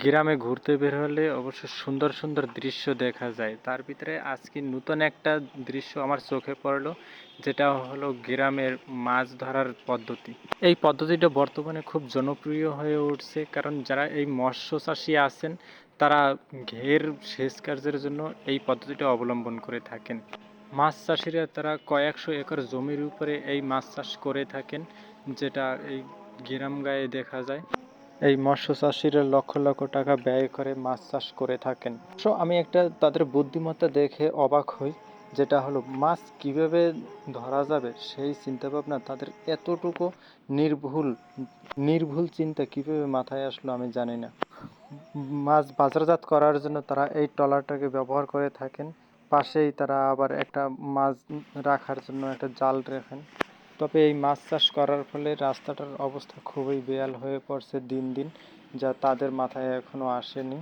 গ্রামে ঘুরতে বের হলে অবশ্য সুন্দর সুন্দর দৃশ্য দেখা যায়। তার ভিতরে আজকে নতুন একটা দৃশ্য আমার চোখে পড়লো, যেটা হলো গ্রামের মাছ ধরার পদ্ধতি। এই পদ্ধতিটা বর্তমানে খুব জনপ্রিয় হয়ে উঠছে, কারণ যারা এই মৎস্য চাষী আছেন তারা ঘের সেচ কার্যের জন্য এই পদ্ধতিটা অবলম্বন করে থাকেন। মাছ চাষিরা তারা কয়েকশো একর জমির উপরে এই মাছ চাষ করে থাকেন, যেটা এই গ্রাম গায়ে দেখা যায়। এই মৎস্য চাষিরা লক্ষ লক্ষ টাকা ব্যয় করে মাছ চাষ করে থাকেন। সো আমি একটা তাদের বুদ্ধিমত্তা দেখে অবাক হই, যেটা হলো মাছ কিভাবে ধরা যাবে সেই চিন্তা ভাবনা তাদের এতটুকু নির্ভুল নির্ভুল চিন্তা কিভাবে মাথায় আসলো আমি জানি না। মাছ বাজারজাত করার জন্য তারা এই ট্রলারটাকে ব্যবহার করে থাকেন। পাশেই তারা আবার একটা মাছ রাখার জন্য একটা জাল রাখেন। তবে এই মাছ চাষ করার ফলে রাস্তাটার অবস্থা খুবই বেহাল হয়ে পড়ছে দিন দিন, যা তাদের মাথায় এখনো আসেনি।